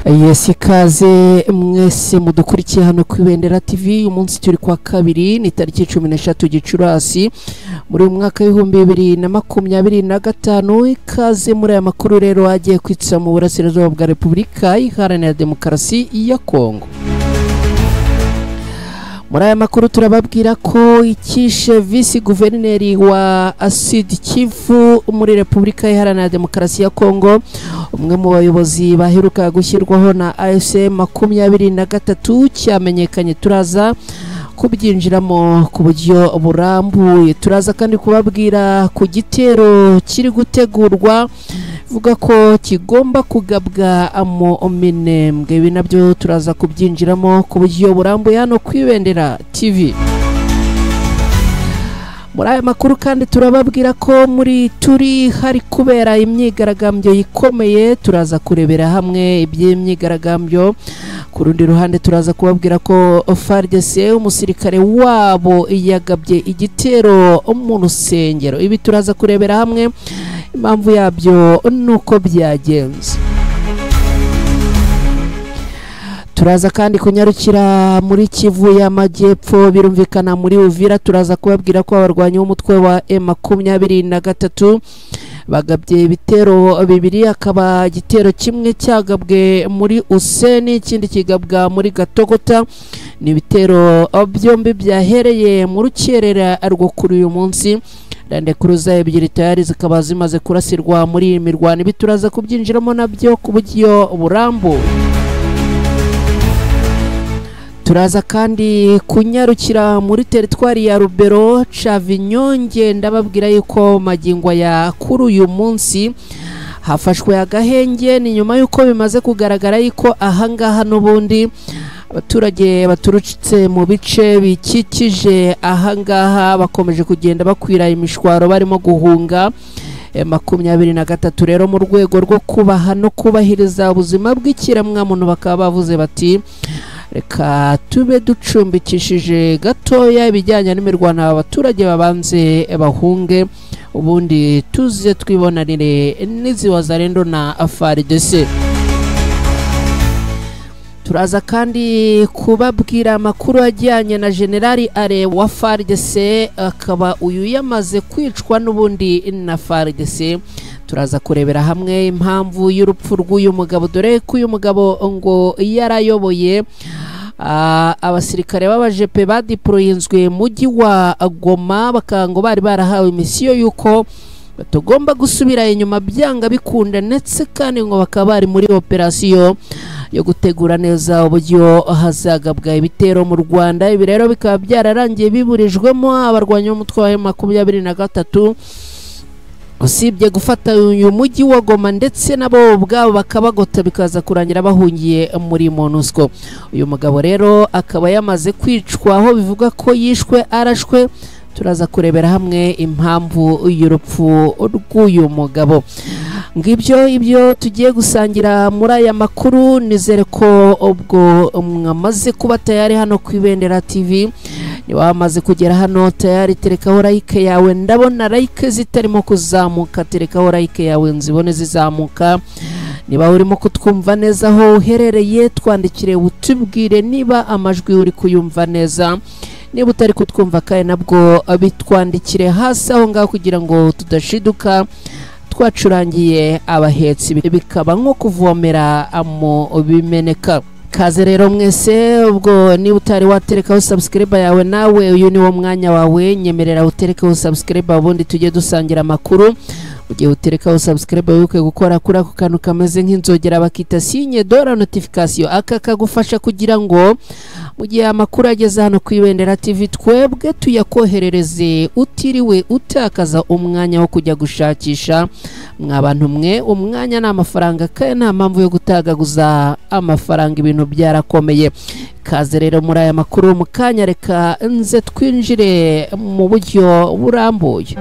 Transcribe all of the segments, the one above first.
Yes, ikaze mwese mudukurikiye hano ku Ibendera TV. Umunsi turi kwa kabiri ni tariki 13 Gicurasi muri mwaka w'2025. Ikaze muri aya makuru rero agiye kwitsa mu burasirazuba bwa Repubulika Iharanira Demokarasi ya Kongo. Muri aya makuru turababwira ko ikishe vice guverineri wa Sud Kivu muri Repubulika Iharanira Demokarasi ya Kongo, umwe mu bayobozi baheruka gushyirwaho na AFC 23 cyamenyekanye. Turaza kubyinjiramo ku buryo burambuye. Turaza kandi kubabwira ku gitero kiri gutegurwa vuga ko kigomba kugabwa mu Minembwe. Ibi nabyo turaza kubyinjiramo ku buryo burambuye hano ku Ibendera TV. Muri aya makuru kandi turababwira ko muri turi hari kubera imyigaragambyo ikomeye. Turaza kurebera hamwe iby'imyigaragambyo. Ku rundi ruhande turaza kubabwira ko FARDC umusirikare wabo yagabye igitero mu rusengero. Ibi turaza kurebera hamwe impamvu yabyo nuko byagenze. Turaza kandi kunyarukira muri Kivu y'Amajyepfo, birumvikana muri Uvira. Turaza kubabwira ko abarwanyi b'umutwe wa M23 bagabye ibitero bibiri, akaba igitero kimwe cyagabwe muri Useni, ikindi kigabwa muri Gatogota. Ni ibitero byombi byahereye mu rukerera rwo kuri uyu munsi. Rande kuruza ebyiri tayari zikaba zimaze kurasirwa muri imirwano. Ibi turaza kubyinjiramo nabyo ku buryo burambuye. Turaza kandi kunyarukira muri teritwari ya Rubero Chavinyonge. Ndababwira yuko magingwa ya kuri uyu munsi hafashwe agahenge, ni nyuma yuko bimaze kugaragara yuko ahangaha n'ubundi abaturage baturutse mu bice bikikije ahangaha bakomeje kugenda bakwira imishwaro barimo guhunga 23. Rero mu rwego rwo kubaha no kubahiriza ubuzima bw'ikiremwamuntu bakaba bavuze bati reka tube ducumbikishije gatoya ibijyanye n'imirwano, abaturage babanze bahunge ubundi tuze twibonanire n'izi wazarendo na FARDC. Turaza kandi kubabwira amakuru ajyanye na Generali Are wa FARDC, akaba uyu yamaze kwicwa n'ubundi na FARDC. Turaza kurebera hamwe impamvu y'urupfu rw'uyu mugabo, dore ko uyu mugabo ngo yarayoboye abasirikare b'abajepe badiployinzwe mujyi wa Goma, bakango bari barahawe misiyo yuko batagomba gusubira inyuma byanga bikunda, ndetse kandi ngo bakaba bari muri operasiyo yo gutegura neza uburyo hazagabwa ibitero mu Rwanda. Ibi rero bikaba byararangiye biburijwemo abarwanyi b'umutwe wa M23 usibye gufata uyu mujyi wa Goma, ndetse nabo ubwabo bakabagota bikaza kurangira bahungiye muri MONUSCO. Uyu mugabo rero akaba yamaze kwicwa, aho bivuga ko yishwe arashwe. Turaza kurebera hamwe impamvu y'urupfu rw'uyu mugabo. Ngibyo ibyo tugiye gusangira muri aya makuru. Nizere ko ubwo mwamaze kuba tayari hano ku Ibendera TV. Ni wamaze kugera hano tayari, terekaho like yawe. Ndabona like zitarimo kuzamuka, terekaho like yawe nzibone zizamuka. Niba urimo kutwumva neza aho uherereye, twandikire utubwire niba amajwi uri kuyumva neza. Niba utari kutwumva kandi nabwo bitwandikire hasi aho ngaho kugira ngo tudashiduka twacurangiye abahetsi bikaba nko kuvomera mu bimeneka. Kaze rero mwese, ubwo niba utari waterekaho subscribe yawe, nawe uyu ni wo mwanya wawe. Nyemerera uterekaho subscribe ubundi tujye dusangira amakuru. Ugiye uterekaho subscribe wibuke gukora kuri ako kantu kameze nk'inzogera bakita signe de la notification. Aka kagufasha kugira ngo mu gihe amakuru ageze hano ku Ibendera TV twebwe tuyakoherereze utiriwe utakaza umwanya wo kujya gushakisha. Mwabantu mwe, umwanya ni amafaranga kandi nta mpamvu yo gutagaguza amafaranga, ibintu byarakomeye. Kaze rero muri aya makuru mu kanya, reka nze twinjire mu buryo burambuye.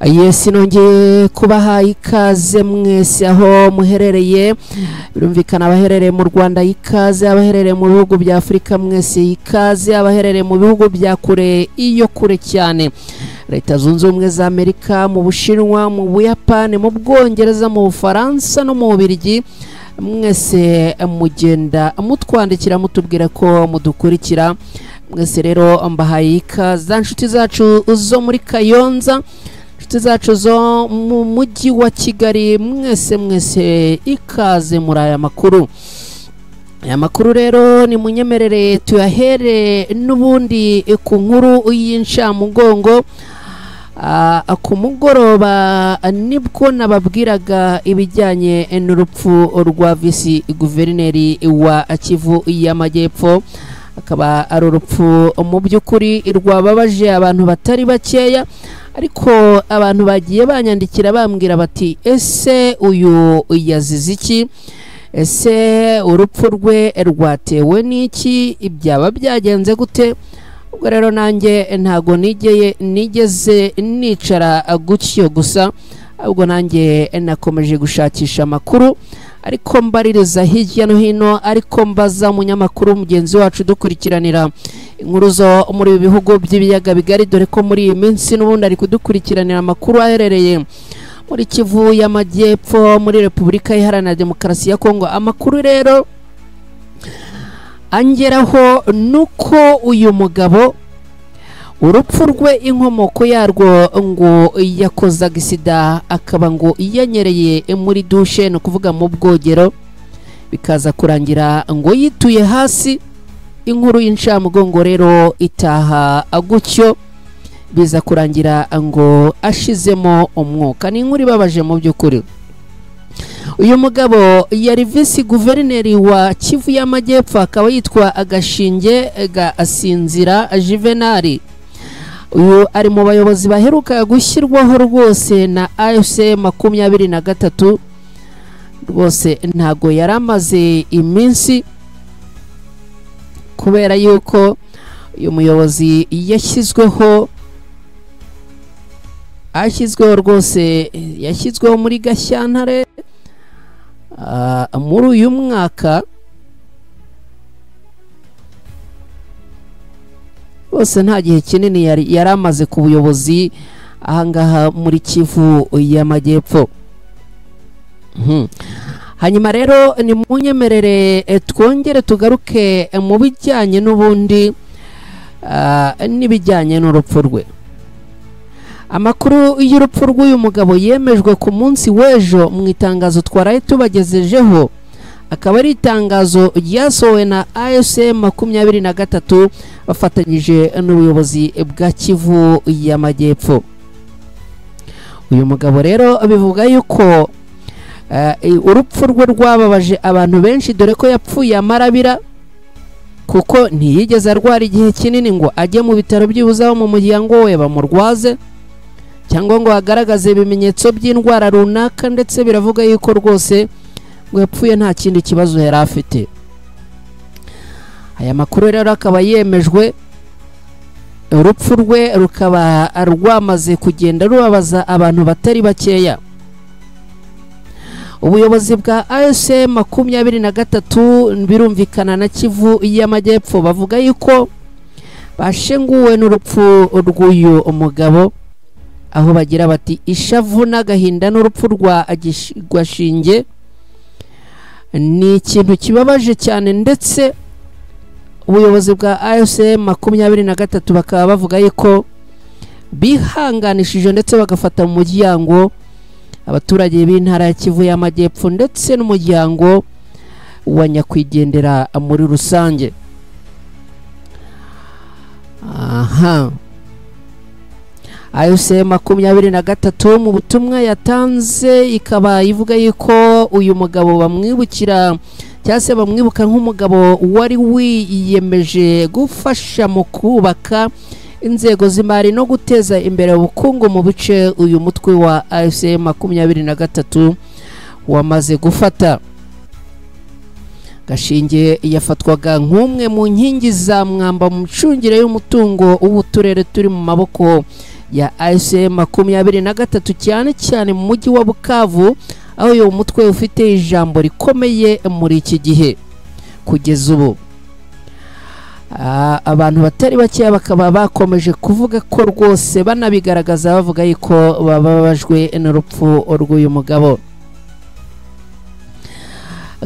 Yesi nongeye kubaha ikaze mwese aho muherereye, birumvikana abaherereye mu Rwanda ikaze, abaherereye mu bihugu bya Afrika mwese ikaze, abaherereye mu bihugu bya kure iyo kure cyane, Leta Zunze Ubumwe za Amerika, mu Bushinwa, mu Buyapani, mu Bwongereza, mu Bufaransa no mu Bubiligi, mwese mugenda mutwandikira mutubwira ko mudukurikira. Mwese rero mbahaye ikaze, inshuti zacu zo muri Kayonza, inshuti zacu zo mu mujyi wa Kigali, mwese ikaze muri aya makuru. Aya makuru rero ni munyemerere tuyahere n'ubundi ku nkuru y'incamugongo. Ku mugoroba nibwo nababwiraga ibijyanye n'urupfu rwa visi guverineri wa Kivu y'Amajyepfo, akaba ari urupfu mu by'ukuri rwababaje abantu batari bakeya, ariko abantu bagiye banyandikira bambwira bati ese uyu yazize iki, ese urupfu rwe rwatewe n'iki, ibyaba byagenze gute? Ubwo rero nanjye ntago nigeze nicara gutyo gusa, ahubwo nanjye nakomeje gushakisha amakuru, ariko mbaririza hirya no hino, ariko mbaza umunyamakuru mugenzi wacu dukurikiranira inkuru zo muri bihugu by'ibiyaga bigari, dore ko muri iyi minsi n'ubundi ari kudukurikiranira amakuru aherereye muri Kivu y'Amajyepfo muri Repubulika Iharanira Demokarasi ya Kongo. Amakuru rero angeraho nuko uyu mugabo urupfu rwe inkomoko yarwo ngo yakozaga isida, akaba ngo yanyereye muri dushe, no kuvuga mu bwogero, bikaza kurangira ngo yituye hasi. Inkuru y'incamugongo rero itaha gutyo, biza kurangira ngo ashizemo umwuka. Ni inkuru ibabaje mu by'ukuri. Uyu mugabo yari visi guverineri wa Kivu y'Amajyepfo, akaba yitwa Agashinge Gasinzira Juvenali. Uyu ari mu bayobozi baheruka gushyirwaho rwose na AFC 23, rwose ntago yaramaze iminsi, kubera yuko uyu muyobozi yashyizweho rwose, yashyizweho muri Gashyantare muri uyu mwaka. Bose nta gihe kinini yari amaze ku buyobozi ahangaha muri Kivu y'Amajyepfo. Hanyuma rero ni munyemerere twongere tugaruke mu bijyanye n'ubundi n'ibijyanye n'urupfu rwe. Amakuru y'urupfu rw'uyu mugabo yemejwe ku munsi w'ejo mu itangazo twaraye tubagejejeho, akaba ari itangazo ryasohowe na AFC 23 bafatanyije n'ubuyobozi bwa Kivu y'Amajyepfo. Uyu mugabo rero bivuga yuko urupfu rwe rwababaje abantu benshi, dore ko yapfuye amarabira, kuko ntiyigeze arwara igihe kinini ngo ajye mu bitaro by'ibuzaho mu muryango we bamurwaze, cyangwa ngo agaragaze ibimenyetso by'indwara runaka, ndetse biravuga yuko rwose ngo yapfuye nta kindi kibazo yari afite. Aya makuru rero akaba yemejwe, urupfu rwe rukaba rwamaze kugenda rubabaza abantu batari bakeya. Ubuyobozi bwa AFC 23 birumvikana na Kivu y'Amajyepfo bavuga yuko bashenguwe n'urupfu rw'uyu umugabo, aho bagira bati ishavu n'agahinda n'urupfu rwa Agashinge ni ikintu kibabaje cyane, ndetse ubuyobozi bwa AFC 23 bakaba bavuga yuko bihanganishije ndetse bagafata mu muryango abaturage b'intara ya Kivu y'Amajyepfo ndetse n'umuryango wa nyakwigendera muri rusange. AFC 23 mu butumwa yatanze ikaba ivuga yuko uyu mugabo bamwibukira, cyangwa se bamwibuka nk'umugabo wari wiyemeje gufasha mu kubaka inzego z'imari no guteza imbere ubukungu mu bice uyu mutwe wa AFC 23 wamaze gufata. Gashinge yafatwaga nk'umwe mu nkingi za mwamba mu micungire y'umutungo w'uturere turi mu maboko ya AFC 23 cyane cyane mu mujyi wa Bukavu, aho uyu mutwe ufite ijambo rikomeye muri iki gihe. Kugeza ubu abantu batari bakeya bakaba bakomeje kuvuga ko rwose banabigaragaza bavuga yuko bababajwe n'urupfu rw'uyu mugabo.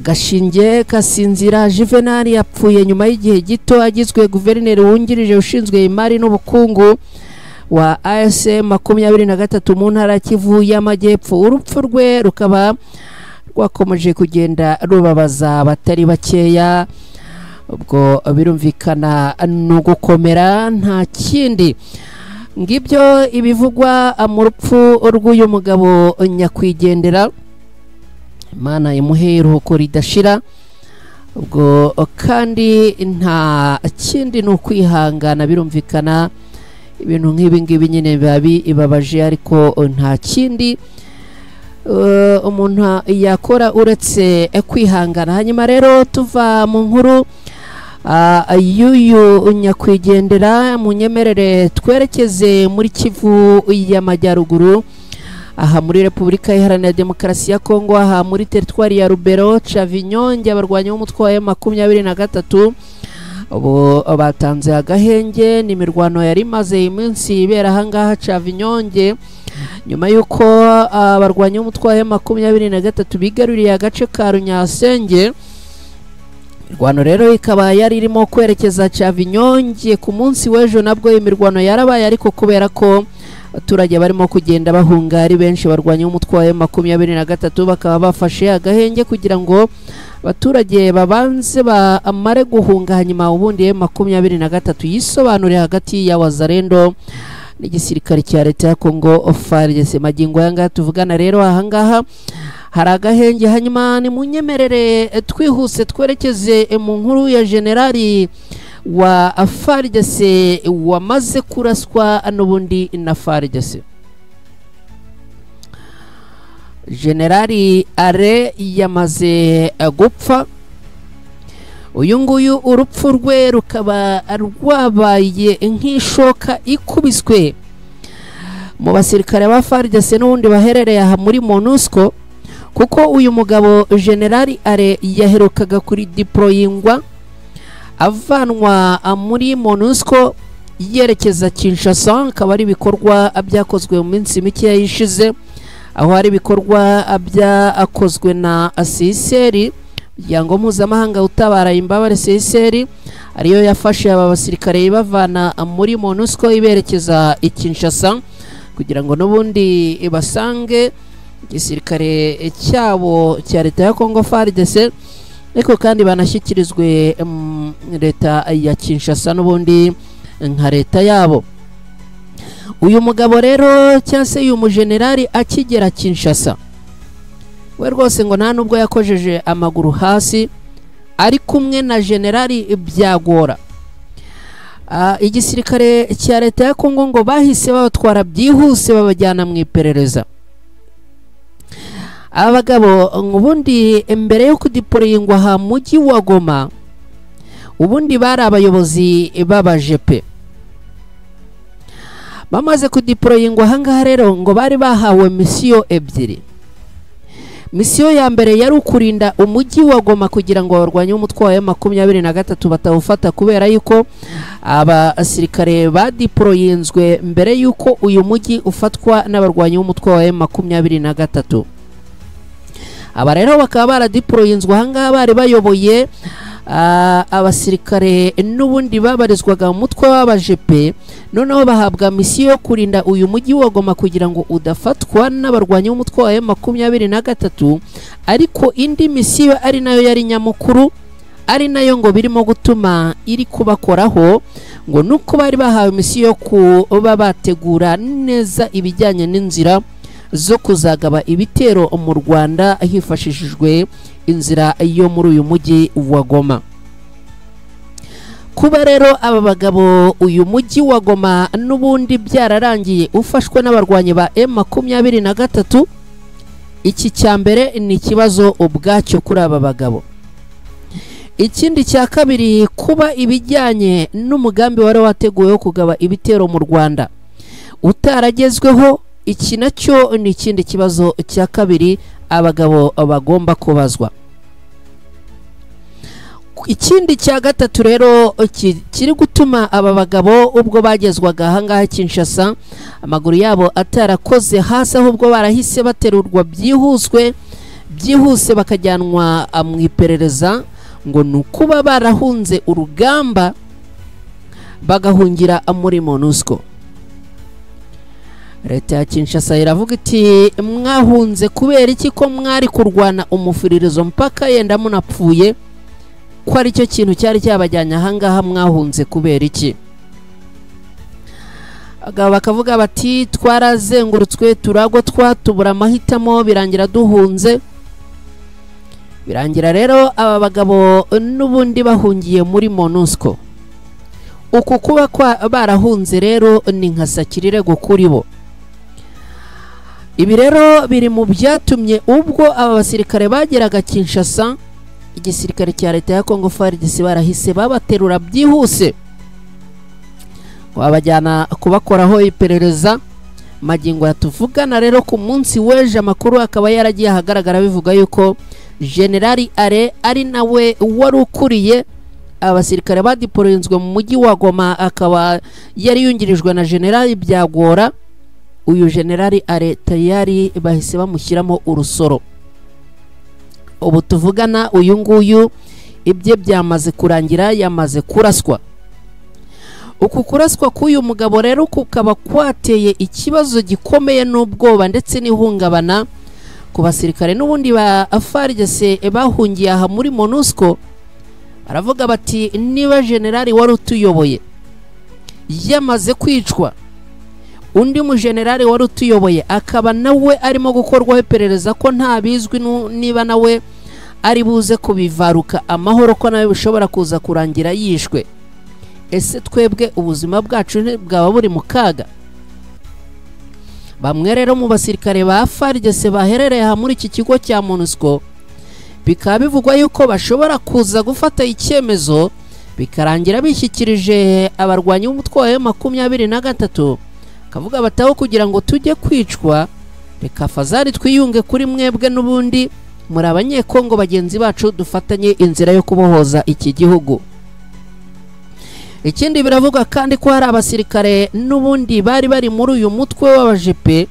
Gashinge Kasinzira Juvenal yapfuye nyuma y'igihe gito agizwe guverineri wungirije ushinzwe imari n'ubukungu wa AFC 23 mu ntara Kivu y'Amajyepfo. Urupfu rwe rukaba rwakomeje kugenda rubabaza abatari bakeya, ubwo birumvikana no gukomera nta kindi. Ngibyo ibivugwa mu rupfu rw'uyu mugabo nyakwigendera, Imana imuhe iruhuko ridashira. Ubwo kandi nta kindi no kwihangana, birumvikana ibintu nk'ibi ngibi nyine babi ibabaje, ariko nta kindi umuntu yakora uretse kwihangana. Hanyuma rero tuva mu nkuru y'uyu nyakwigendera, munyemerere twerekeze muri Kivu y'Amajyaruguru, aha muri Repubulika Iharanira Demokarasi ya Kongo, aha muri teritwari ya Rubero. Chavinyonge abarwanyi b'umutwe wa M23 ubu batanze agahenge. Ni imirwano yari imaze iminsi ibera ahangaha Chavinyonge, nyuma y'uko abarwanyi b'umutwe wa M23 bigaruriye agace ka Runyasenge. Imirwano rero ikaba yari irimo kwerekeza Chavinyonge ku munsi w'ejo, nabwo imirwano yarabaye, ariko kubera ko abaturage barimo kugenda bahunga ari benshi, barwanya umutwe wa M23 bakaba bafashe agahenge kugira ngo abaturage babanze bamare guhunga, hanyuma ubundi M23 yisobanure hagati ya Wazalendo n'igisirikare cya leta ya Kongo FARDC. Magingo yanga tuvugana rero ahangaha hari agahenge. Hanyuma ni munyemerere twihuse twerekeze mu nkuru ya generali wa FARDC wamaze kuraswa n'ubundi na FARDC. Generali Are yamaze gupfa. Uyu nguyu urupfu rwe rukaba rwabaye nk'ishoka ikubiswe mu basirikare ba FARDC n'ubundi baherereye aha muri MONUSCO, kuko uyu mugabo Generali Are yaherukaga kuri deployingwa avanwa muri MONUSCO yerekeza Kinshasa. Akaba ari ibikorwa byakozwe mu minsi mike yishize, aho hari ibikorwa byakozwe na CICR, yango mpuzamahanga utabara imbabare. CICR ariyo yafashe aba basirikare bavana muri MONUSCO iberekeza i Kinshasa kugira ngo n'ubundi basange igisirikare cyabo cya leta ya Kongo FARDC, ariko kandi banashyikirizwe leta ya Kinshasa n'ubundi nka leta yabo. Uyu mugabo rero cyangwa uyu mujenerali akigera Kinshasa, we rwose ngo nta nubwo yakojeje amaguru hasi, ari kumwe na Generali Byagora. Igisirikare cya leta ya Kongo ngo bahise babatwara byihuse babajyana mu iperereza. Abagabo ubundi mbere yo kudiployingwa ha mujyi wa Goma, ubundi bari abayobozi b'abajepe. Bamaze kudiployingwa ahangaha rero ngo bari bahawe misiyo ebyiri. Misiyo ya mbere yari ukurinda umujyi wa Goma kugira ngo abarwanyi b'umutwe wa M23 batawufata, kubera yuko abasirikare badiployinzwe mbere yuko uyu mujyi ufatwa n'abarwanyi b'umutwe wa M23. Aba rero bakaba baradiployinzwe ahangaha bari bayoboye abasirikare n'ubundi babarizwaga mu mutwe w'abajepe, noneho bahabwa misiyo yo kurinda uyu mujyi wa Goma kugira ngo udafatwa n'abarwanyi b'umutwe wa M23. Ariko indi misiyo ari nayo yari nyamukuru, ari nayo ngo birimo gutuma iri kubakoraho, ngo nuko bari bahawe misiyo yo kuba bategura neza ibijyanye n'inzira zo kuzagaba ibitero mu Rwanda hifashishijwe inzira yo muri uyu mujyi wa Goma. Kuba rero aba bagabo uyu mujyi wa Goma n'ubundi byararangiye ufashwe n'abarwanyi ba M23, iki cyambere ni kibazo ubwacyo kuri aba bagabo. Ikindi cya kabiri, kuba ibijyanye n'umugambi wari wateguwe wo kugaba ibitero mu Rwanda utaragezweho. Iki nacyo ni ikindi kibazo cya kabiri abagabo bagomba kubazwa. Ikindi cya gatatu rero kiri gutuma aba bagabo ubwo bagezwaga ahangaha Kinshasa amaguru yabo atarakoze hasi, ahubwo barahise baterurwa byihuse bakajyanwa mu iperereza, ngo ni ukuba barahunze urugamba bagahungira muri MONUSCO. Leta ya Kinshasa iravuga iti mwahunze kubera iki? Ko mwari kurwana umufiririzo mpaka yenda munapfuye, ko ari cyo kintu cyari cyabajyanye ahangaha, mwahunze kubera iki? Bakavuga bati twarazengurutswe turagwa twatubura amahitamo birangira duhunze. Birangira rero aba bagabo n'ubundi bahungiye muri MONUSCO. Uku kuba barahunze rero ni nka sakirirego kuri bo. Ibi rero biri mu byatumye ubwo aba basirikare bageraga Kinshasa, igisirikare cya leta ya Congo FARDC barahise babaterura byihuse, wabajyana kubakoraho iperereza. Magingo yatuvugana rero ku munsi w'ejo amakuru akaba yaragiye ahagaragara bivuga yuko Generali Are ari nawe wari ukuriye abasirikare badiporoyinzwe mu mujyi wa Goma, akaba yari yungirijwe na Generali Byagora. Uyu Generali Are tayari bahise bamushyiramo urusoro. Ubu tuvugana uyu nguyu ibye byamaze kurangira, yamaze kuraswa. Uku kuraswa k'uyu mugabo rero kukaba kwateye ikibazo gikomeye n'ubwoba ndetse n'ihungabana ku basirikare n'ubundi ba FARDC bahungiye aha muri MONUSCO. Baravuga bati niba generali wari utuyoboye yamaze kwicwa, undi mu generali wari utuyoboye akaba nawe arimo gukorwaho iperereza ko nta bizwi niba nawe ari buze kubivaruka amahoro, ko nawe bishobora kuza kurangira yishwe, ese twebwe ubuzima bwacu bwaba buri mu kaga? Bamwe rero mu basirikare ba FARDC baherereye aha muri iki kigo cya MONUSCO bikaba bivugwa yuko bashobora kuza gufata icyemezo bikarangira bishyikirije abarwanyi b'umutwe wa M23, kavuga bataho kugira ngo tujye kwicwa, reka fazari twiyunge kuri mwebwe n'ubundi muri abanyekongo bagenzi bacu dufatanye inzira yo kubohoza iki gihugu. Ikindi biravuga kandi ko hari abasirikare n'ubundi bari muri uyu mutwe w'abajepe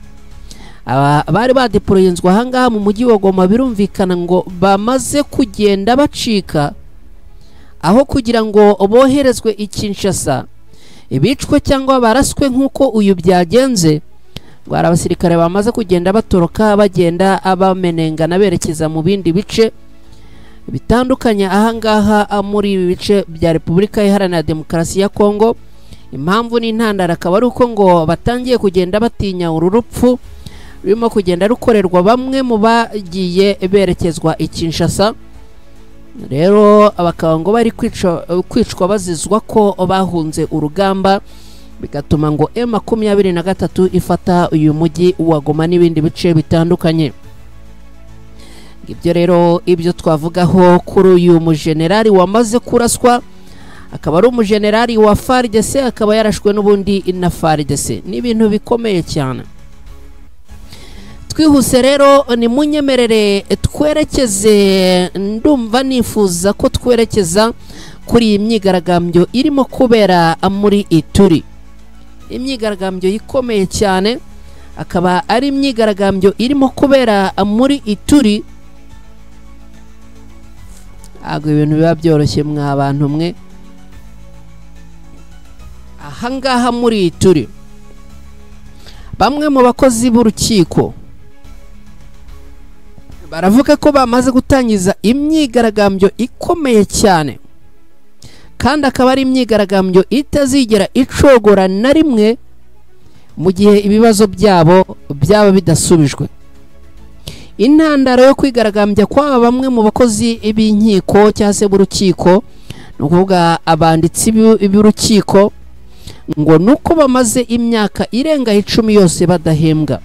bari badiporoyinzwe ahangaha mu mujyi wa Goma, birumvikana ngo bamaze kugenda bacika, aho kugira ngo boherezwe i Kinshasa ibicwe cyangwa baraswe nk'uko uyu byagenze, ngo hari abasirikare bamaze kugenda batoroka bagenda abamenengana berekeza mu bindi bice bitandukanye ahangaha muri ibi bice bya Repubulika Iharanira Demokarasi ya Kongo. Impamvu n'intandara akaba ari uko ngo batangiye kugenda batinya uru rupfu rurimo kugenda rukorerwa bamwe mu bagiye berekezwa i Kinshasa. Rero abakaba ngo bari kwicwa bazizwa ko bahunze urugamba, bigatuma ngo M23 ifata uyu mujyi wa Goma n'ibindi bice bitandukanye. Ibyo rero ibyo twavugaho kuri uyu mujenerali wamaze kuraswa, akaba ari umujenerali wa FARDC, akaba yarashwe n'ubundi na FARDC. Ni ibintu bikomeye cyane. Twihuse rero ni munyemerere twerekeze, ndumva nifuza ko twerekeza kuri iyi myigaragambyo irimo kubera muri Ituri. Imyigaragambyo ikomeye cyane, akaba ari imyigaragambyo irimo kubera muri Ituri. Ago ibintu biba byoroshye mwa abantu mwe. Ahangaha muri Ituri bamwe mu bakozi b'urukiko baravuga ko bamaze gutangiza imyigaragambyo ikomeye cyane, kandi akaba ari imyigaragambyo itazigera icogora na rimwe mu gihe ibibazo byabo byaba bidasubijwe. Intandaro yo kwigaragambya kwa bamwe mu bakozi b'inkiko cyangwa se b'urukiko, ni ukuvuga abanditsi b'urukiko, ngo nuko bamaze imyaka irenga 10 yose badahembwa.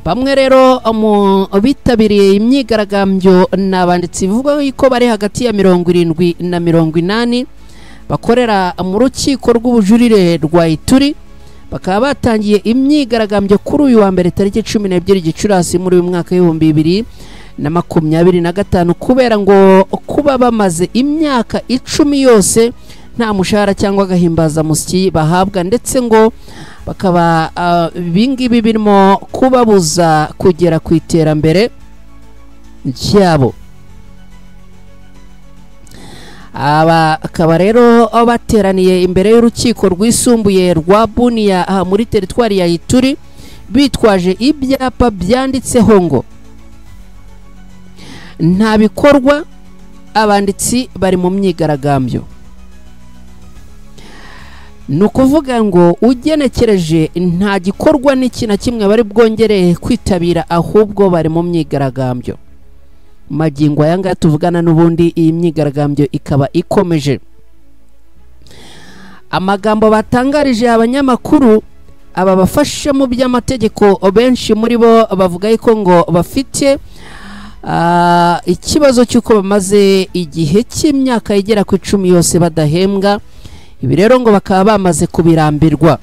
Bamwe rero mu bitabiriye imyigaragambyo n'abanditsi bivuga ko bari hagati ya 70 na 80 bakorera mu rukiko rw'ubujurire rwa Ituri, bakaba batangiye imyigaragambyo kuri uyu wa mbere tariki 12 Gicurasi muri uyu mwaka w'2025 kubera ngo kuba bamaze imyaka 10 yose nta mushahara cyangwa gahimbaza musyi bahabwa, ndetse ngo bakaba bingibi birimo kubabuza kugera ku iterambere ryabo. Akaba rero bateraniye imbere y'urukiko rwisumbuye rwa Bunia muri teritwari ya Ituri bitwaje ibyapa byanditseho ngo nta bikorwa, abanditsi bari mu myigaragambyo. Nukuvuga ngo ugenekereje nta gikorwa n'iki na kimwe bari bwongere kwitabira, ahubwo bari mu myigaragambyo. Magingo ayanga tuvugana n'ubundi iyi myigaragambyo ikaba ikomeje. Amagambo batangarije abanyamakuru aba bafashe mu by'amategeko, benshi muri bo bavuga ko ngo bafite ikibazo cy'uko bamaze igihe cy'imyaka igera ku 10 yose badahembwa. Ibi rero ngo bakaba bamaze kubirambirwa.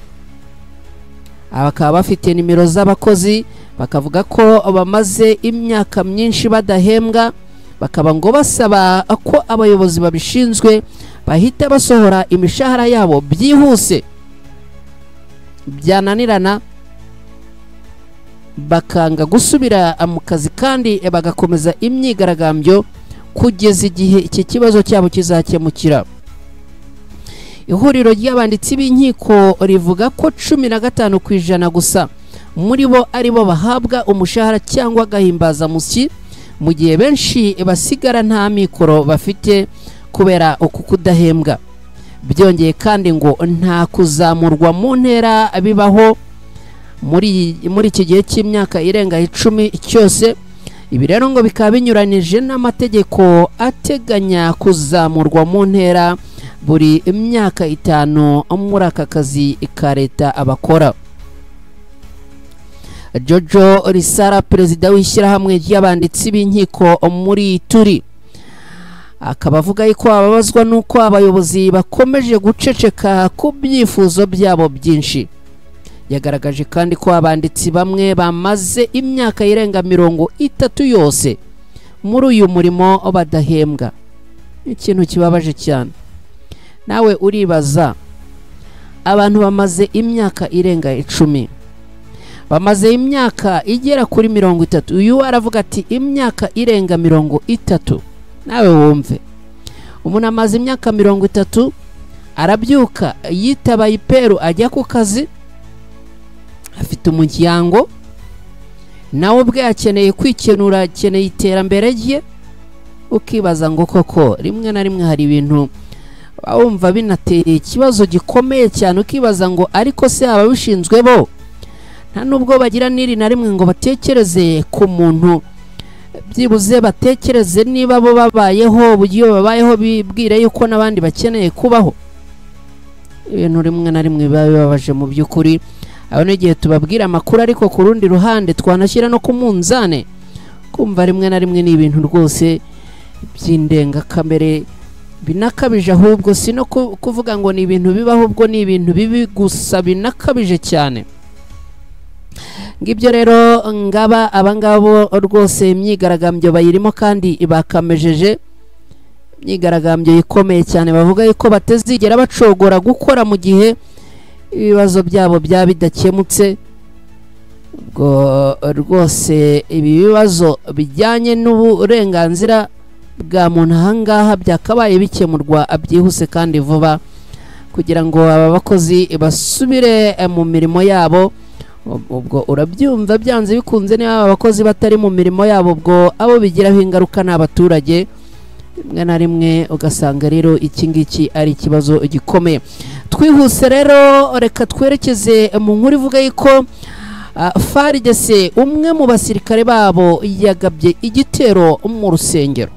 Abakaba bafite nimero z'abakozi, bakavuga ko bamaze imyaka myinshi badahembwa, bakaba ngo basaba ko abayobozi babishinzwe bahita basohora imishahara yabo byihuse. Byananirana bakanga gusubira mu kazi kandi bagakomeza imyigaragambyo kugeza igihe iki kibazo cyabo kizakemukira. Ihuriro ry'abanditsi b'inkiko rivuga ko 15% gusa muri bo ari bo bahabwa umushahara cyangwa gahimbaza musyi, mu gihe benshi basigara nta mikoro bafite kubera uku kudahembwa. Byongeye kandi ngo nta kuzamurwa mu ntera bibaho muri iki gihe cy'imyaka irenga 10 cyose. Ibi rero ngo bikaba binyuranije n'amategeko ateganya kuzamurwa mu ntera buri imyaka 5 muri aka kazi ka leta abakora. Jojo Risara, perezida w'ishyirahamwe ry'abanditsi b'inkiko muri Ituri, akaba avuga ko ababazwa nuko abayobozi bakomeje guceceka ku byifuzo byabo byinshi. Yagaragaje kandi ko abanditsi bamwe bamaze imyaka irenga 30 yose muri uyu murimo badahembwa. Ikintu kibabaje cyane. Nawe uribaza, abantu bamaze imyaka irenga 10, bamaze imyaka igera kuri 30, uyu aravuga ati imyaka irenga 30. Nawe wumve, umuntu amaze imyaka 30 arabyuka yitaba iperu ajya ku kazi, afite umuryango nawe ubwe akeneye kwikenura, akeneye iterambere rye. Ukibaza ngo koko rimwe na rimwe hari ibintu wumva binateye ikibazo gikomeye cyane, ukibaza ngo ariko se ababishinzwe bo nta nubwo bagira niri na rimwe ngo batekereze ku muntu, byibuze batekereze niba bo babayeho uburyo babayeho, bibwire yuko n'abandi bakeneye kubaho. Ibintu rimwe na rimwe biba bibabaje mu by'ukuri. Aho n'igihe tubabwira amakuru ariko ku rundi ruhande twanashyira no ku munzane, kumva rimwe na rimwe ni ibintu rwose by'indengakamere binakabije, ahubwo si no kuvuga ngo ni ibintu bibaho, ubwo ni ibintu bibi gusa binakabije cyane. Ngibyo rero ngaba abangabo rwose imyigaragambyo bayirimo kandi bakamejeje. Imyigaragambyo ikomeye cyane, bavuga yuko batazigera bacogora gukora mu gihe ibibazo byabo byaba bidakemutse. Ubwo rwose ibi bibazo bijyanye n'uburenganzira bwa muntu ahangaha byakabaye bikemurwa byihuse kandi vuba, kugira ngo aba bakozi basubire mu mirimo yabo. Ubwo urabyumva byanze bikunze niba aba bakozi batari mu mirimo yabo, ubwo abo bigiraho ingaruka n'abaturage. Rimwe na rimwe ugasanga rero iki ngiki ari ikibazo gikomeye. Twihuse rero reka twerekeze mu nkuru ivuga yuko FARDC umwe mu basirikare babo yagabye igitero mu rusengero.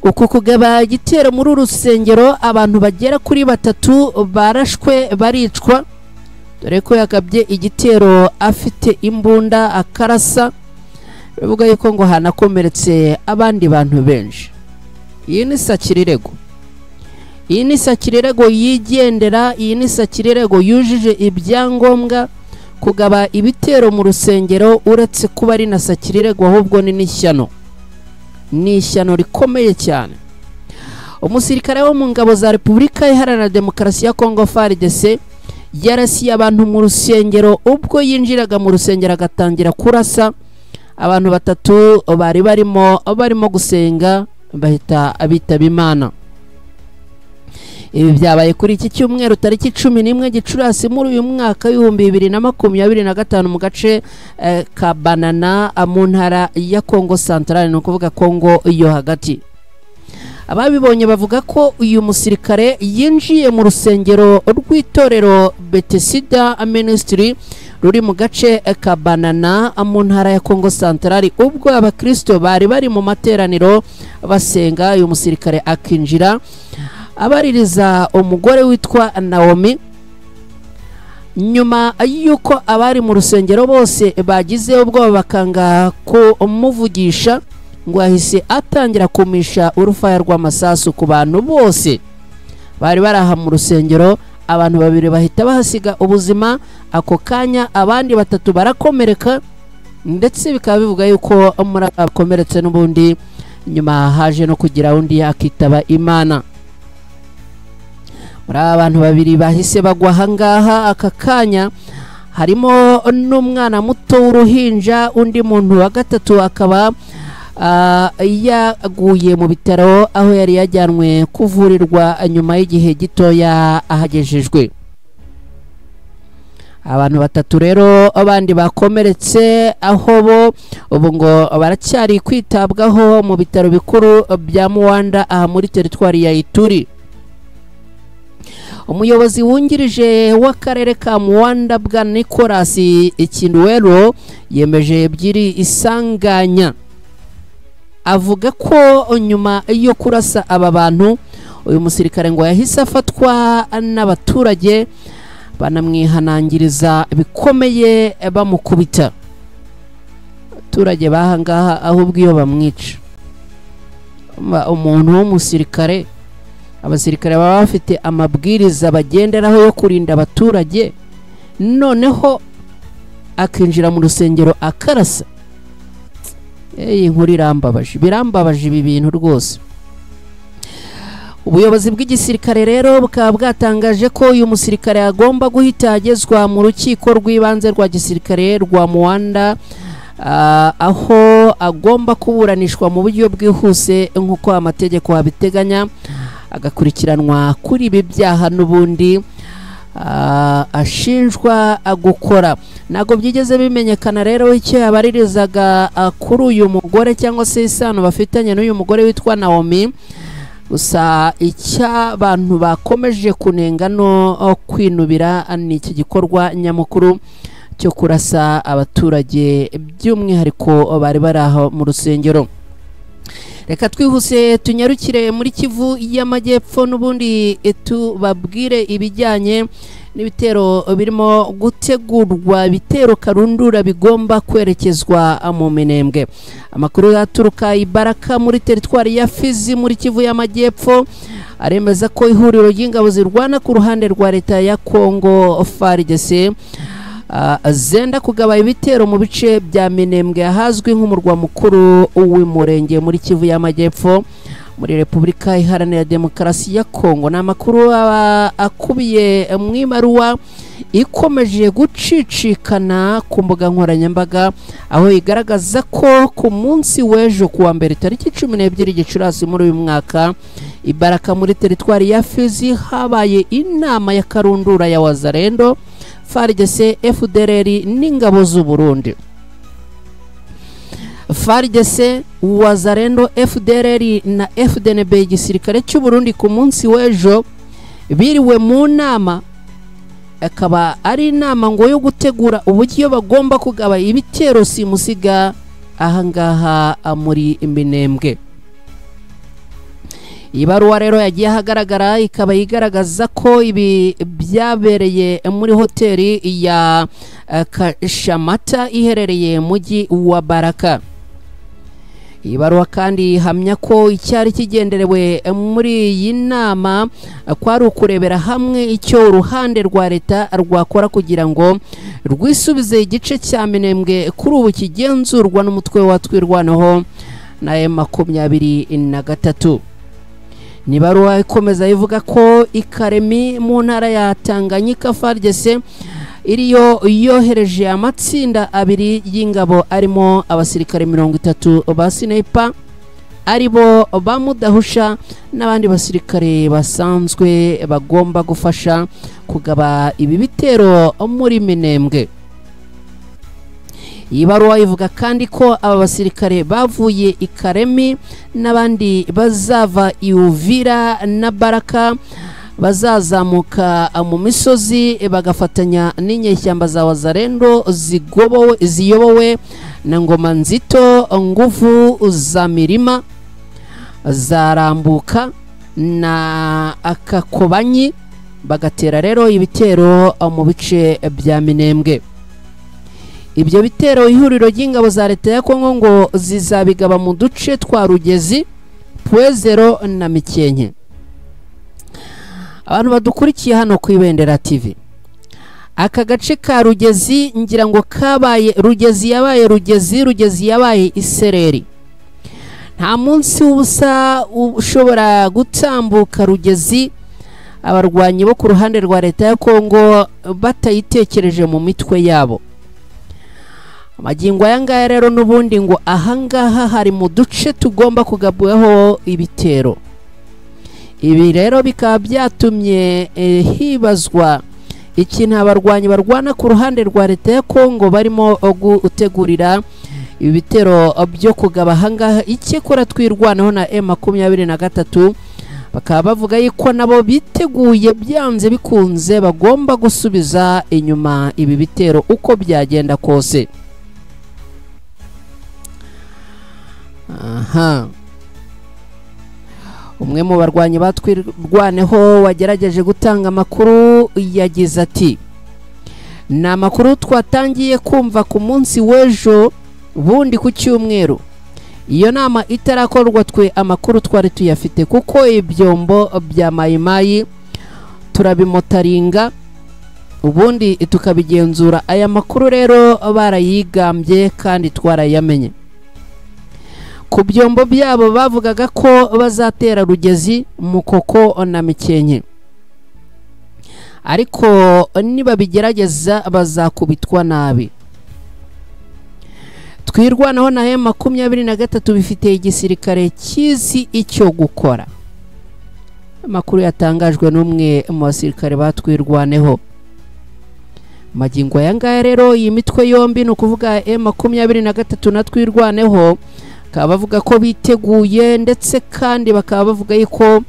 Uku kugaba igitero muri urusengero, abantu bagera kuri 3 barashwe baricwa, dore ko yagabye igitero afite imbunda akarasa. Bivuga yuko ngo hanakomeretse abandi bantu benshi. Iyi ni Sakirirego. iyi ni sakirerego yigendera, iyi ni sakirerego yujuje ibyangombwa. Kugaba ibitero mu rusengero uretse kuba ari na sakirerego ahubwo ni n'ishyano, ni ishyano rikomeye cyane. Umusirikare wo mu ngabo za Repubulika Iharanira Demokarasi ya Kongo FARDC yarasiye abantu mu rusengero ubwo yinjiraga mu rusengero agatangira kurasa abantu batatu bari barimo gusenga bahita abitaba Imana. Ibi byabaye kuri iki cyumweru tariki 11 Gicurasi muri uyu mwaka w'2025 mu gace ka Banana mu ntara ya Kongo Central, no kuvuga Kongo yo hagati. Ababibonye bavuga ko uyu musirikare yinjiye mu rusengero rw'itorero Bethesda Ministry ruri mu gace ka Banana mu ntara ya Kongo Central ubwo abakristo bari mu materaniro basenga. Uyu musirikare akinjira abaririza umugore witwa Naomi. Nyuma yuko abari mu rusengero bose bagize ubwoba bakanga kumuvugisha, ngo ahise atangira kumisha urufaya rw'amasasu ku bantu bose bari baraha mu rusengero. Abantu babiri bahita bahasiga ubuzima ako kanya, abandi batatu barakomereka, ndetse bikaba bivuga yuko muri abakomeretse n'ubundi nyuma haje no kugira undi akitaba Imana. Muri abantu babiri bahise bagwa hangaha aka kanya harimo n'umwana muto w'uruhinja, undi muntu wa gatatu akaba yaguye mu bitaro aho yari yajyanwe kuvurirwa nyuma y'igihe gitoya ahagejejwe. Abantu batatu rero abandi bakomeretse aho bo ubu ngo baracyari kwitabwaho mu bitaro bikuru bya Muwanda aha muri teritwari ya Ituri. Umuyobozi wungirije w'akarere ka Muwanda bwa Nicolas Ikinduwero yemeje byiri isanganya, avuga ko nyuma yo kurasa aba bantu uyu musirikare ngo yahise afatwa n'abaturage banamwihanangiriza bikomeye bamukubita. Abaturage bahangaha ahubwo iyo bamwica umuntu w'umusirikare, abasirikare baba bafite amabwiriza bagenderaho yo kurinda abaturage, noneho akinjira mu rusengero akarasa. Inkuru irambabaje, birambabaje ibi bintu rwose. Ubuyobozi bw'igisirikare rero bukaba bwatangaje ko uyu musirikare agomba guhita agezwa mu rukiko rw'ibanze rwa gisirikare rwa Muwanda, aho agomba kuburanishwa mu buryo bwihuse nk'uko amategeko abiteganya, agakurikiranwa kuri ibi byaha n'ubundi ashinjwa gukora. Ntabwo byigeze bimenyekana rero icyo yabaririzaga kuri uyu mugore cyangwa se isano bafitanye n'uyu mugore witwa Naomi. Gusa icy'abantu bakomeje kunenga no kwinubira ni iki gikorwa nyamukuru cyo kurasa abaturage by'umwihariko bari baraho mu rusengero. Reka twihuse tunyarukire muri Kivu y'Amajyepfo n'ubundi tubabwire ibijyanye n'ibitero birimo gutegurwa, ibitero karundura bigomba kwerekezwa mu Minembwe. Amakuru aturuka Ibaraka muri teritwari ya Fizi muri Kivu y'Amajyepfo aremeza ko ihuriro ry'ingabo zirwana ku ruhande rwa leta ya Kongo FARDC zenda kugaba ibitero mu bice bya Minembwe ahazwi nk'umurwa mukuru w'umurenge muri Kivu y'Amajyepfo muri Repubulika Iharanira Demokarasi ya Kongo. Ni amakuru akubiye mu ibaruwa ikomeje gucicikana ku mbuga nkoranyambaga, aho igaragaza ko ku munsi w'ejo kuwa mbere tariki 12 Gicurasi muri uyu mwaka Ibaraka muri teritwari ya Fizi habaye inama ya karundura ya Wazalendo, FARDC, FDLR n'ingabo z'u Burundi. FARDC, Wazalendo, FDLR na FDNB igisirikare cy'u Burundi ku munsi w'ejo biriwe mu nama, akaba ari inama ngo yo gutegura uburyo bagomba kugaba ibitero simusiga ahangaha muri Minembwe. Ibaruwa rero yagiye hagaragara ikaba yigaragaza ko ibi byabereye muri hoteli ya Kashamata iherereye mujyi wa Baraka. ibaruwa kandi ihamya ko icyari kigenderewe muri iyi nama kwari ukurebera hamwe icyo uruhande rwa leta rwakora kugira ngo rwisubize igice cya Minembwe kuri ubu kigenzurwa n'umutwe wa twirwanaho na M23. Ni ibaruwa ikomeza ivuga ko ikaremi mu ntara ya Tanganyika FARDC iriyo yohereje amatsinda abiri y'ingabo arimo abasirikare 30 ba Sniper aribo bamudahusha n'abandi basirikare basanzwe bagomba gufasha kugaba ibi bitero muri Minembwe. Ibaruwa ivuga kandi ko aba basirikare bavuye ikaremi n'abandi bazava Uvira na Baraka bazazamuka mu misozi bagafatanya n'inyeshyamba za Wazalendo ziyobowe na Ngoma Nzito, Nguvu za Mirima, Zarambuka na Akakobanyi, bagatera rero ibitero mu bice bya Minembwe. Ibyo bitero ihuriro ry'ingabo za leta ya Kongo ngo zizabigaba mu duce twa Rugezi, Pwezero na Mikenke. Abantu badukurikiye hano ku Ibendera TV, aka gace ka Rugezi ngira ngo kabaye Rugezi yabaye isereri. Nta munsi w'ubusa ushobora gutambuka Rugezi abarwanyi bo ku ruhande rwa leta ya Kongo batayitekereje mu mitwe yabo. Amagingo ayangaya rero n'ubundi ngo ahangaha hari mu duce tugomba kugabwaho ibitero. Ibi rero bikaba byatumye hibazwa ikintu abarwanyi barwana ku ruhande rwa leta ya Kongo barimo gutegurira ibitero byo kugaba ahangaha icyekora twirwanaho na M23, bakaba bavuga yuko nabo biteguye byanze bikunze bagomba gusubiza inyuma ibi bitero uko byagenda kose. Aha, umwe mu barwanyi batwirwaneho wagerageje gutanga amakuru yagize ati: "Ni amakuru twatangiye kumva ku munsi w'ejo bundi ku cyumweru. Iyo nama itarakorwa twe amakuru twari tuyafite kuko ibyombo bya mayimayi turabimotaringa ubundi tukabigenzura. Aya makuru rero barayigambye kandi twarayamenye. Ku byombo byabo bavugaga ko bazatera Rugezi, Mukoko na Mikenke, ariko niba bigerageza bazakubitwa nabi. Twirwanaho na M23 bifite igisirikare kizi icyo gukora." Amakuru yatangajwe n'umwe mu basirikare batwirwaneho. Magingo ayangaya rero iyi mitwe yombi no kuvuga M23 na twirwaneho bakaba bavuga ko biteguye, ndetse kandi bakaba bavuga yuko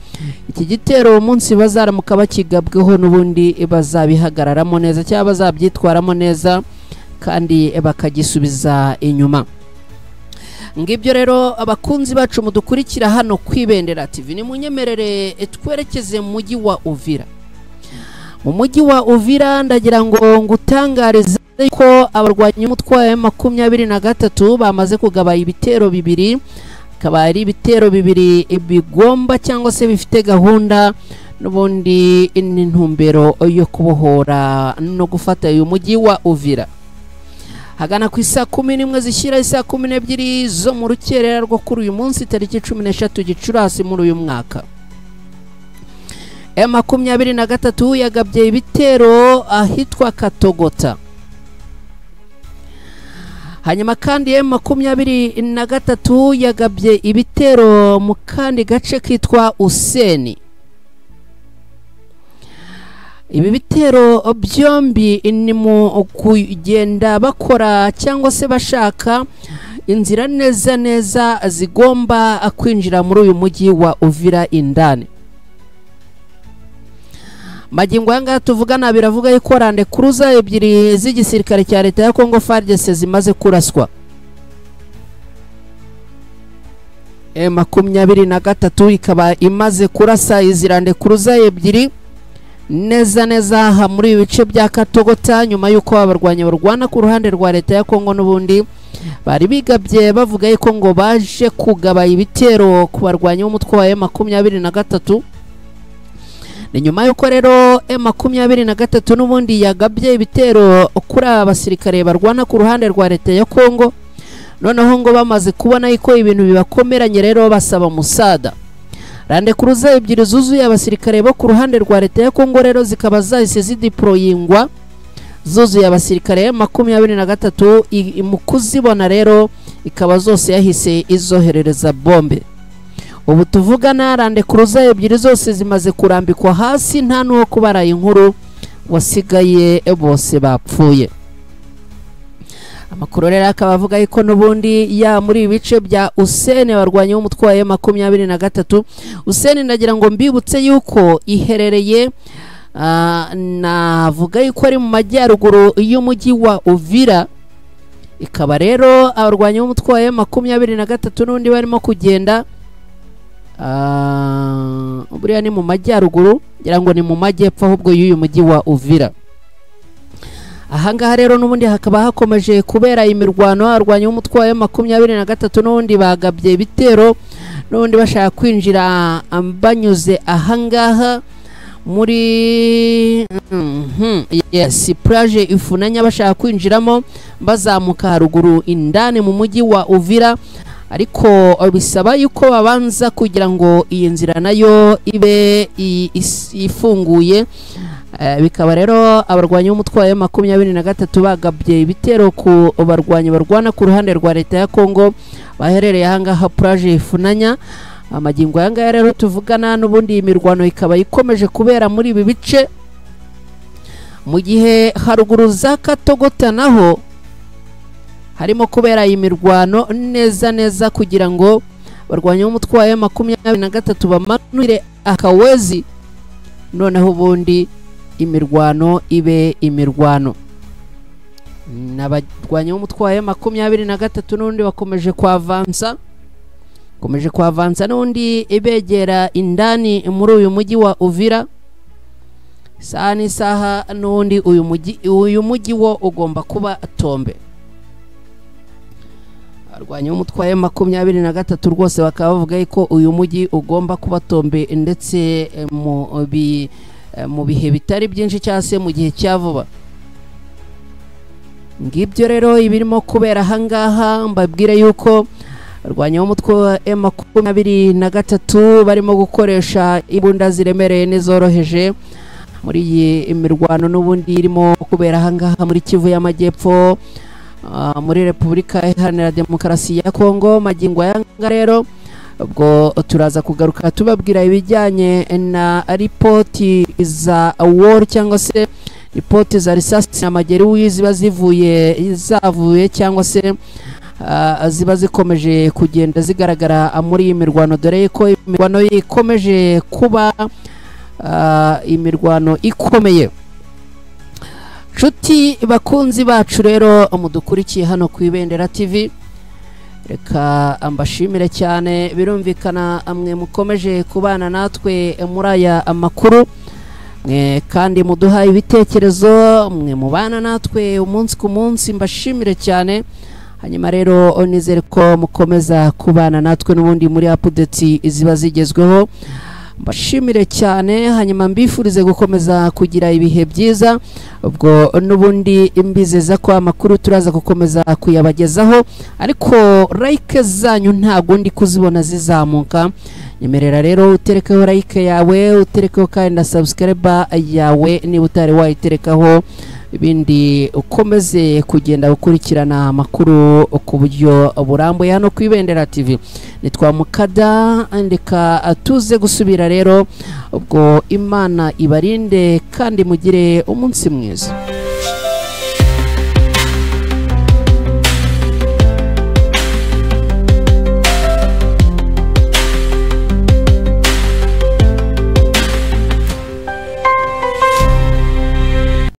iki gitero umunsi bazaramuka bakigabweho n'ubundi bazabihagararamo neza cyangwa bazabyitwaramo neza kandi bakagisubiza inyuma. Ngibyo rero abakunzi bacu mudukurikira hano ku Ibendera TV, ni munyemerere twerekeze mu mujyi wa Uvira. Mu mujyi wa Uvira ndagira ngo ngutangarize ko abarwanyi umutwe wa M23 bamaze kugaba ibitero bibiri, akaba ari ibitero bibiri bigomba cyangwa se bifite gahunda n'ubundi n'intumbero yo kubohora no gufata uyu mujyi wa Uvira. Hagana ku isa 11 zishyira isa 12 zo mu rukerera rwo kuri uyu munsi tariki 13 Gicurasi muri uyu mwaka. M23 yagabye ibitero ahitwa Katogota. Hanyuma kandi M23 yagabye ibitero mu kandi gace kitwa Useni. Ibi bitero byombi ni mu kugenda bakora cyangwa se bashaka inzira neza zigomba kwinjira muri uyu mujyi wa Uvira indani. Magingo yanga tuvugana biravuga yuko rande cruiser ebyiri z'igisirikare cya leta ya Kongo FARDC zimaze kuraswa. M23 ikaba imaze kurasa izirande cruiser ebyiri neza muri ibice bya Katogota nyuma yuko abarwanya barwana ku ruhande rwa leta ya Kongo n'ubundi bari bigabye bavuga yuko ngo baje kugaba ibitero ku barwanyi b'umutwe wa M23. ni nyuma yuko rero M23 n'ubundi yagabye ibitero kuri abasirikare barwana ku ruhande rwa leta ya Kongo. noneho ngo bamaze kubona yuko ibintu bibakomeranye rero basaba musada. Rande kuruza ebyiri zuzuye abasirikare bo ku ruhande rwa leta ya Kongo rero zikaba zahise zideployingwa zuzuye abasirikare 23 mu kuzibona rero ikaba zose yahise izoherereza bombe. ubu tuvugana rande kuruza ebyiri zose zimaze kurambikwa hasi nta nuwo kubara inkuru wasigaye bose bapfuye. Amakuru rero akaba avuga yuko n'ubundi ya muri ibice bya Usene barwanye umutwe wa M23. Usene ndagira ngo mbibutse yuko iherereye navuga yuko ari mu majyaruguru y'umujyi wa Uvira. Ikaba rero abarwanye umutwe wa M23 n'undi barimo kugenda buriya ni mu majyaruguru ngira ngo ni mu majyepfo ahubwo y'uyu mujyi wa Uvira. Ahangaha rero n'ubundi hakaba hakomeje kubera imirwano arwanya umutwe wa M23 n'ubundi bagabye ibitero n'ubundi bashaka kwinjira banyuze ahangaha muri yes plage Ifunanya bashaka kwinjiramo bazamuka haruguru indani mu mujyi wa Uvira, ariko bisaba yuko babanza kugira ngo iyi nzira nayo ibe ifunguye. Bikaba rero abarwanyi b'umutwe wa M23 bagabye ibitero ku barwanyi barwana ku ruhande rwa leta ya Kongo baherereye ahangaha plage Ifunanya. Amagingo yanga rero tuvugana n'ubundi imirwano ikaba ikomeje kubera muri ibi bice, mu gihe haruguru za Katogota naho harimo kubera imirwano neza kugira ngo barwanyi b'umutwe wa M23 bamanure Akawezi, noneho ubundi imirwano ibe imirwano. N'abarwanyi b'umutwe wa M23 n'undi bakomeje kwavansa n'undi ibegera indani muri uyu mujyi wa Uvira. Saha n'isaha n'undi uyu mujyi wo ugomba kuba tombe. Abarwanyi b'umutwe wa M23 rwose bakaba bavuga ko uyu mujyi ugomba kuba tombe ndetse mu bihe bitari byinshi cyase mu gihe cya vuba. Ngibyo rero ibirimo kubera ahangaha mbabwire yuko arwanya umutwe wa M23 barimo gukoresha imbunda ziremereye n'izoroheje muri iyi imirwano n'ubundi irimo kubera ahangaha muri Kivu y'Amajyepfo muri Repubulika Iharanira Demokarasi ya Kongo. Magingo yanga rero ubwo turaza kugaruka tubabwira ibijyanye na ripoti za war cyangwa se ripoti za risasi n'amageri ziba zavuye cyangwa se ziba zikomeje kugenda zigaragara muri iyi mirwano, dore ko imirwano ikomeje kuba imirwano ikomeye. Nshuti bakunzi bacu rero mudukurikiye hano ku Ibendera TV, reka ambashimire cyane. Birumvikana amwe mukomeje kubana natwe muri aya amakuru, kandi muduha ibitekerezo, mwe mubana natwe umunsi ku munsi, mbashimire cyane. Hanyuma rero nizere ko mukomeza kubana natwe n'ubundi muri update ziba zigezweho, mbashimire cyane. Hanyuma mbifurize gukomeza kugira ibihe byiza, ubwo n'ubundi imbizeza ko amakuru turaza gukomeza kuyabagezaho, ariko like zanyu ntago ndi kuzibona zizamuka. Nyemerera rero uterekeho like yawe, uterekeho kandi na subscribe yawe niba utari wayiterekaho, ibindi ukomeze kugenda ukurikirana amakuru ku buryo burambuye hano ku Ibendera TV. Nitwa Mukada, ndeka tuze gusubira rero, ubwo Imana ibarinde kandi mugire umunsi mwiza.